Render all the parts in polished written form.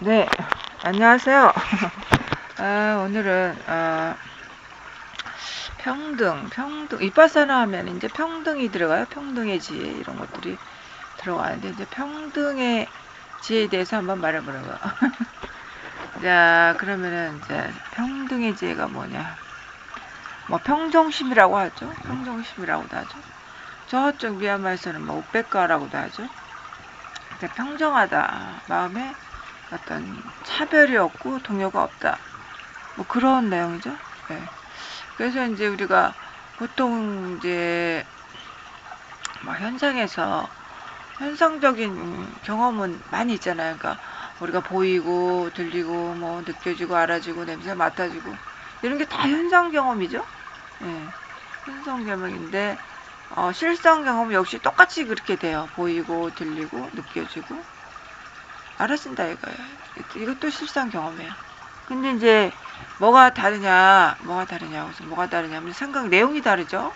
네, 안녕하세요. 오늘은 평등 이빠사나 하면 이제 평등이 들어가요. 평등의 지혜 이런 것들이 들어가는데 이제 평등의 지혜에 대해서 한번 말해보려고요. 자, 그러면은 이제 평등의 지혜가 뭐냐? 뭐 평정심이라고 하죠. 평정심이라고도 하죠. 저쪽 미얀마에서는 뭐 우백가라고도 하죠. 평정하다, 마음에 어떤 차별이 없고 동요가 없다. 뭐 그런 내용이죠. 네. 그래서 이제 우리가 보통 이제 뭐 현상에서 현상적인 경험은 많이 있잖아요. 그러니까 우리가 보이고 들리고 뭐 느껴지고 알아지고 냄새 맡아지고 이런 게 다 현상 경험이죠. 예. 현상 경험인데 실상 경험 역시 똑같이 그렇게 돼요. 보이고 들리고 느껴지고 알아진다 이거예요. 이것도 실상 경험이에요. 근데 이제 뭐가 다르냐고 해서 뭐가 다르냐면 생각 내용이 다르죠.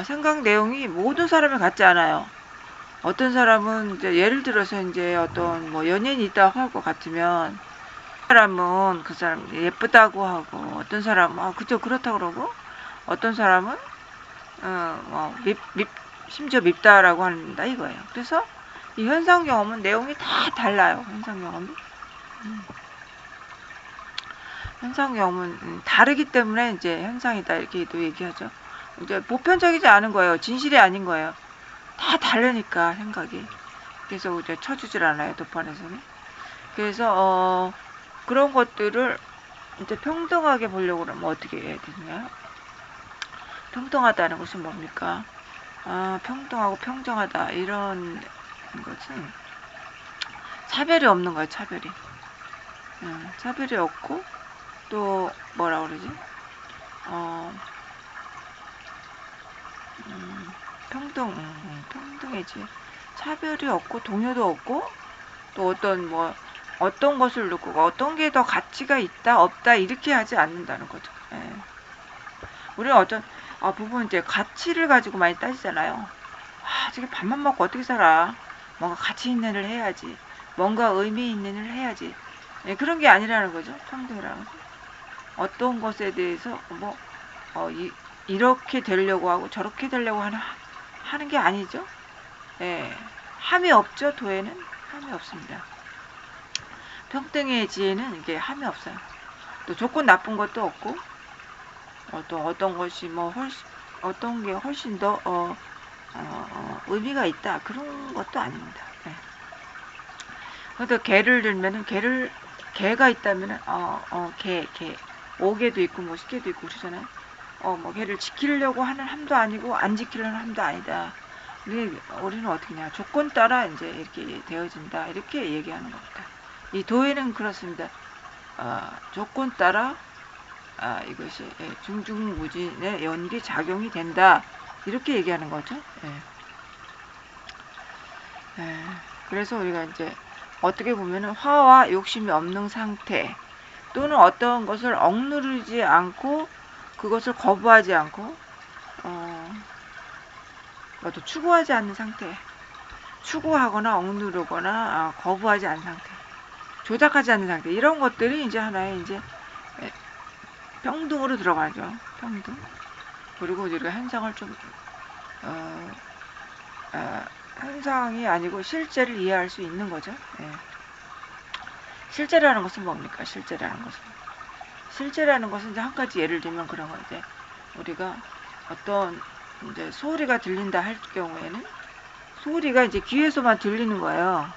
생각 내용이 모든 사람이 같지 않아요. 어떤 사람은 이제 예를 들어서 이제 어떤 뭐 연예인이 있다고 할 것 같으면 사람은 그 사람 예쁘다고 하고 어떤 사람은 그저 그렇다 그러고 어떤 사람은 심지어 밉다라고 한다 이거예요. 그래서 이 현상 경험은 내용이 다 달라요. 현상 경험이. 현상 경험은 다르기 때문에 이제 현상이다 이렇게도 얘기하죠. 이제 보편적이지 않은 거예요. 진실이 아닌 거예요. 다 다르니까 생각이. 그래서 이제 쳐주질 않아요. 도판에서는. 그래서 그런 것들을 이제 평등하게 보려고 그러면 어떻게 해야 되냐? 평등하다는 것은 뭡니까? 평등하고 평정하다 이런 것은 차별이 없는 거예요. 차별이. 차별이 없고 또 뭐라 그러지? 어, 평등이지. 차별이 없고 동요도 없고 또 어떤 것을 놓고 어떤 게 더 가치가 있다 없다 이렇게 하지 않는다는 거죠. 예. 우리는 어떤 부분 이제 가치를 가지고 많이 따지잖아요. 저게 밥만 먹고 어떻게 살아? 뭔가 가치 있는 일을 해야지. 뭔가 의미 있는 일을 해야지. 예, 그런 게 아니라는 거죠. 평등이라는 거. 어떤 것에 대해서 이렇게 되려고 하고 저렇게 되려고 하는 게 아니죠. 예, 함이 없죠. 도에는 함이 없습니다. 평등의 지혜는 이게 함이 없어요. 또 조건 나쁜 것도 없고 어떤 것이 어떤 게 훨씬 더 의미가 있다 그런 것도 아닙니다. 네. 그래서 개를 들면은 개가 있다면은 개 5개도 있고 뭐 10개도 있고 그러잖아요. 뭐 개를 지키려고 하는 함도 아니고 안 지키려는 함도 아니다. 우리는 어떻게 냐 조건 따라 이제 이렇게 되어진다 이렇게 얘기하는 겁니다. 이 도에는 그렇습니다. 조건 따라 이것이 중중무진의 연기 작용이 된다 이렇게 얘기하는 거죠. 예. 예. 그래서 우리가 이제 어떻게 보면은 화와 욕심이 없는 상태 또는 어떤 것을 억누르지 않고 그것을 거부하지 않고 또 추구하지 않는 상태, 추구하거나 억누르거나 거부하지 않는 상태, 조작하지 않는 상태 이런 것들이 이제 하나의 이제 평등으로 들어가죠. 평등. 그리고 우리가 현상을 좀 현상이 아니고 실제를 이해할 수 있는 거죠. 예. 실제라는 것은 뭡니까? 실제라는 것은 이제 한 가지 예를 들면 그런 거 이제 우리가 어떤 이제 소리가 들린다 할 경우에는 소리가 이제 귀에서만 들리는 거예요.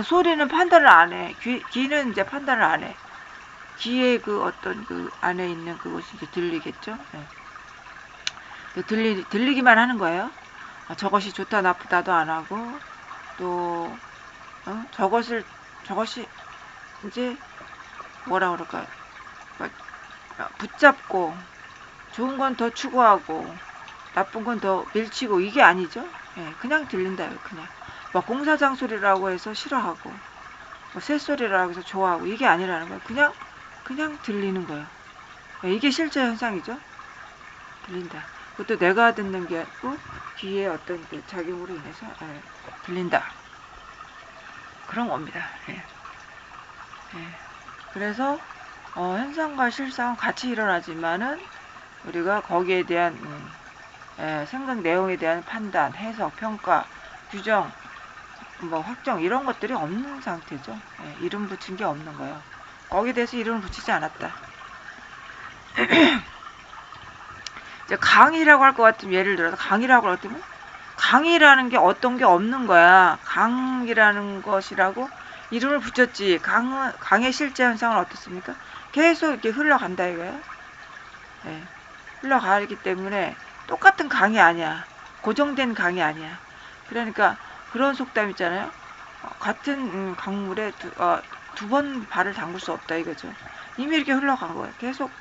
소리는 판단을 안 해. 귀는 이제 판단을 안 해. 귀에 그 어떤 그 안에 있는 그것이 이제 들리겠죠. 네. 들리기만 하는 거예요. 저것이 좋다 나쁘다도 안 하고 또 저것이 이제 뭐라 그럴까 붙잡고 좋은 건 더 추구하고 나쁜 건 더 밀치고 이게 아니죠. 예, 그냥 들린다요. 그냥 막 공사장 소리라고 해서 싫어하고 뭐 새소리라고 해서 좋아하고 이게 아니라는 거예요. 그냥 들리는 거예요. 예, 이게 실제 현상이죠. 들린다. 그것도 내가 듣는 게 아니고 귀에 어떤 그 작용으로 인해서 들린다. 그런 겁니다. 예. 예. 그래서 현상과 실상은 같이 일어나지만은 우리가 거기에 대한 생각 내용에 대한 판단, 해석, 평가, 규정, 뭐 확정 이런 것들이 없는 상태죠. 예, 이름 붙인 게 없는 거예요. 거기에 대해서 이름을 붙이지 않았다. 이제 강이라고 할 것 같으면, 예를 들어서 강이라고 할 것 같으면 강이라는 게 어떤 게 없는 거야. 강이라는 것이라고 이름을 붙였지. 강의 실제 현상은 어떻습니까? 계속 이렇게 흘러간다 이거야. 예, 흘러가기 때문에 똑같은 강이 아니야. 고정된 강이 아니야. 그러니까 그런 속담 있잖아요. 같은 강물에 두 번 발을 담글 수 없다 이거죠. 이미 이렇게 흘러간 거예요. 계속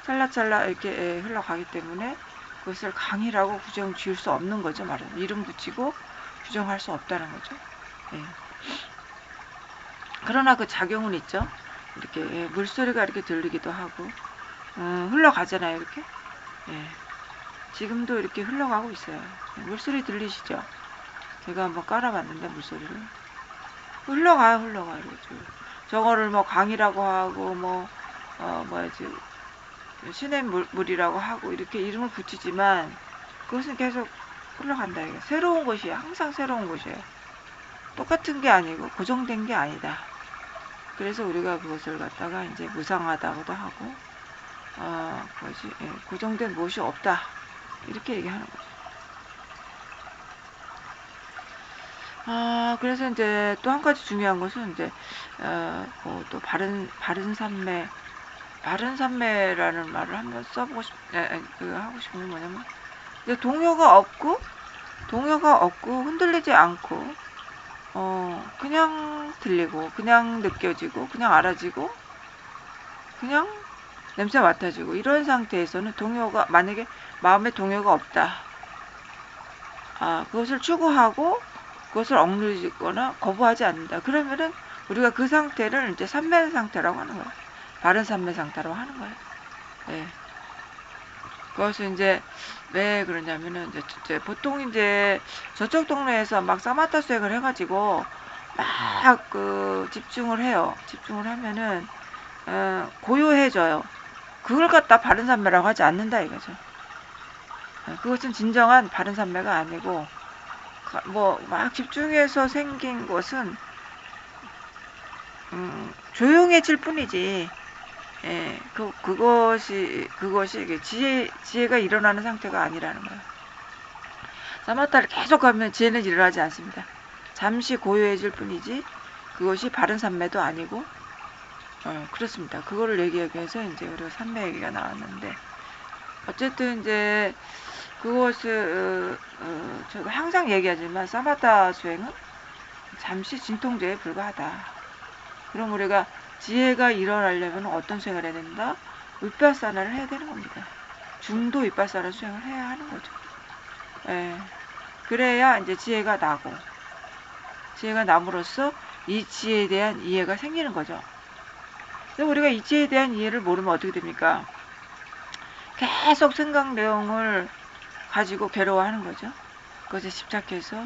찰나찰나 이렇게 흘러가기 때문에 그것을 강이라고 규정 지을 수 없는 거죠. 말은 이름 붙이고 규정할 수 없다는 거죠. 예. 그러나 그 작용은 있죠. 이렇게 물소리가 이렇게 들리기도 하고 흘러가잖아요. 이렇게. 예. 지금도 이렇게 흘러가고 있어요. 물소리 들리시죠? 제가 한번 깔아봤는데 물소리를 흘러가요. 이러죠. 저거를 뭐 강이라고 하고 뭐야지 신의 물이라고 하고 이렇게 이름을 붙이지만 그것은 계속 흘러간다. 이게 새로운 것이에요. 항상 새로운 것이에요. 똑같은 게 아니고 고정된 게 아니다. 그래서 우리가 그것을 갖다가 이제 무상하다고도 하고 고정된 무엇이 없다 이렇게 얘기하는 거죠. 그래서 이제 또 한 가지 중요한 것은 이제 또 바른 산매라는 말을 한번 써보고 하고 싶은 게 뭐냐면 이제 동요가 없고 흔들리지 않고 그냥 들리고 그냥 느껴지고 그냥 알아지고 그냥 냄새 맡아지고 이런 상태에서는 만약에 마음에 동요가 없다. 그것을 추구하고 그것을 억누르거나 거부하지 않는다. 그러면은 우리가 그 상태를 이제 산매 상태라고 하는 거예요. 바른 산매 상태라고 하는 거예요. 예. 그것은 이제 왜 그러냐면은 이제 보통 이제 저쪽 동네에서 막 사마타 수행을 해가지고 막 집중을 해요. 집중을 하면은 고요해져요. 그걸 갖다 바른 산매라고 하지 않는다 이거죠. 그것은 진정한 바른 산매가 아니고 뭐 막 집중해서 생긴 것은 조용해질 뿐이지. 예, 그것이 지혜가 일어나는 상태가 아니라는 거예요. 사마타를 계속 하면 지혜는 일어나지 않습니다. 잠시 고요해질 뿐이지 그것이 바른 산매도 아니고 그렇습니다. 그거를 얘기하기 위해서 이제 우리가 산매 얘기가 나왔는데 어쨌든 이제 그것을 저도 항상 얘기하지만 사마타 수행은 잠시 진통제에 불과하다. 그럼 우리가 지혜가 일어나려면 어떤 수행을 해야 된다? 윗바사나를 해야 되는 겁니다. 중도 윗바사나 수행을 해야 하는 거죠. 예. 그래야 이제 지혜가 나고 지혜가 남으로써 이 지혜에 대한 이해가 생기는 거죠. 근데 우리가 이 지혜에 대한 이해를 모르면 어떻게 됩니까? 계속 생각 내용을 가지고 괴로워하는 거죠. 그것에 집착해서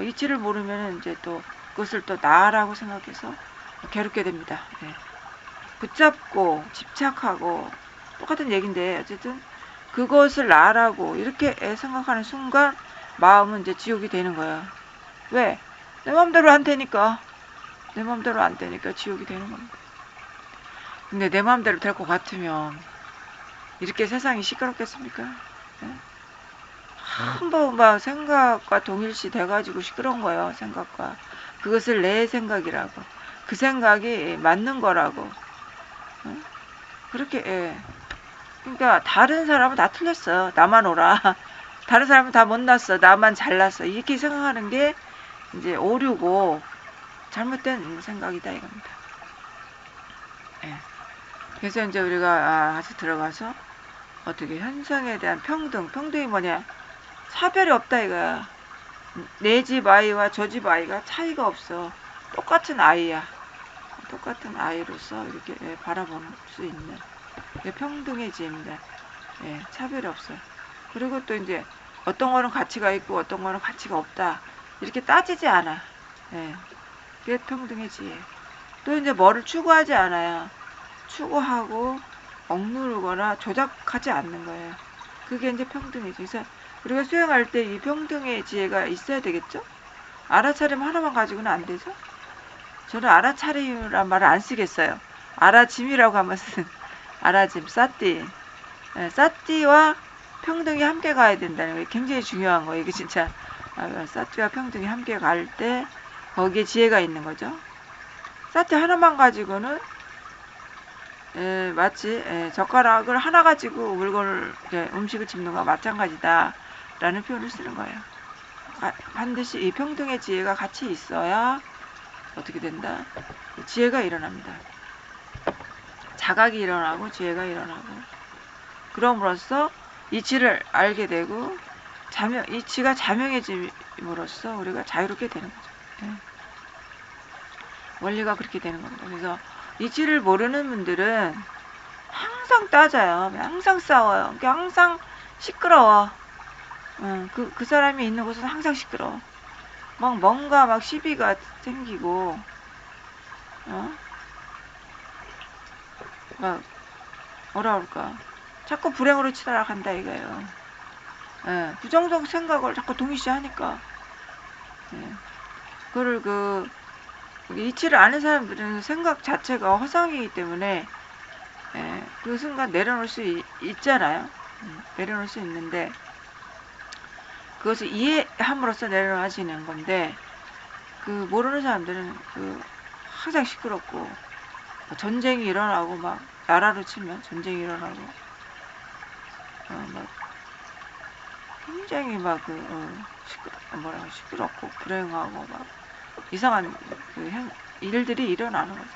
이치를 모르면 이제 또 그것을 또 나라고 생각해서 괴롭게 됩니다. 네. 붙잡고 집착하고 똑같은 얘기인데 어쨌든 그것을 나라고 이렇게 생각하는 순간 마음은 이제 지옥이 되는 거야. 왜? 내 맘대로 안 되니까. 내 맘대로 안 되니까 지옥이 되는 겁니다. 근데 내 맘대로 될 것 같으면 이렇게 세상이 시끄럽겠습니까? 네? 한번 막 생각과 동일시 돼가지고 시끄러운 거예요. 생각과 그것을 내 생각이라고 그 생각이 맞는 거라고 그렇게 그러니까 다른 사람은 다 틀렸어. 나만 오라. 다른 사람은 다 못났어. 나만 잘났어. 이렇게 생각하는 게 이제 오류고 잘못된 생각이다 이겁니다. 예. 그래서 이제 우리가 다시 들어가서 어떻게 현상에 대한 평등이 뭐냐? 차별이 없다 이거야. 내 집 아이와 저 집 아이가 차이가 없어. 똑같은 아이야. 똑같은 아이로서 이렇게 바라볼 수 있는 평등의 지혜입니다. 차별이 없어요. 그리고 또 이제 어떤 거는 가치가 있고 어떤 거는 가치가 없다. 이렇게 따지지 않아. 그게 평등의 지혜. 또 이제 뭐를 추구하지 않아요. 추구하고 억누르거나 조작하지 않는 거예요. 그게 이제 평등이죠. 그래서 우리가 수행할 때 이 평등의 지혜가 있어야 되겠죠? 알아차림 하나만 가지고는 안 되죠? 저는 알아차림이란 말을 안 쓰겠어요. 알아짐이라고 하면 쓰는 알아짐, 싸띠. 네, 싸띠와 평등이 함께 가야 된다는 게 굉장히 중요한 거예요. 이게 진짜 싸띠와 평등이 함께 갈 때 거기에 지혜가 있는 거죠. 싸띠 하나만 가지고는 마치 젓가락을 하나 가지고 물건을 음식을 집는 거와 마찬가지다 라는 표현을 쓰는 거예요. 반드시 이 평등의 지혜가 같이 있어야 어떻게 된다? 지혜가 일어납니다. 자각이 일어나고 지혜가 일어나고 그럼으로써 이치를 알게 되고 이치가 자명해짐으로써 우리가 자유롭게 되는 거죠. 예. 원리가 그렇게 되는 겁니다. 그래서 이치를 모르는 분들은 항상 따져요. 항상 싸워요. 항상 시끄러워. 그 사람이 있는 곳은 항상 시끄러워. 뭔가 시비가 생기고, 뭐라 그럴까. 자꾸 불행으로 치달아간다 이거예요. 부정적 생각을 자꾸 동시에 하니까. 이치를 아는 사람들은 생각 자체가 허상이기 때문에, 그 순간 내려놓을 수 있잖아요. 내려놓을 수 있는데, 그것을 이해함으로써 내려놔지는 건데, 모르는 사람들은 항상 시끄럽고, 전쟁이 일어나고, 나라로 치면 전쟁이 일어나고, 굉장히 시끄럽고, 불행하고, 이상한 일들이 일어나는 거죠.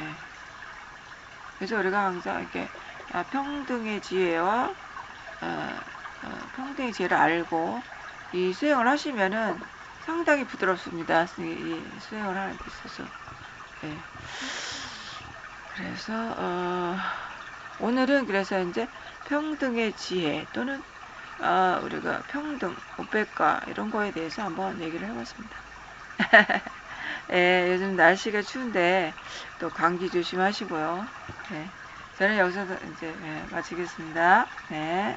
예. 그래서 우리가 항상 이렇게 평등의 지혜와 평등의 지혜를 알고 이 수행을 하시면은 상당히 부드럽습니다. 이 수행을 하는 데 있어서. 예. 그래서 오늘은 그래서 이제 평등의 지혜 또는 우리가 평등, 오백가 이런 거에 대해서 한번 얘기를 해봤습니다. 예, 요즘 날씨가 추운데 또 감기 조심하시고요. 네, 저는 여기서 이제 마치겠습니다. 네.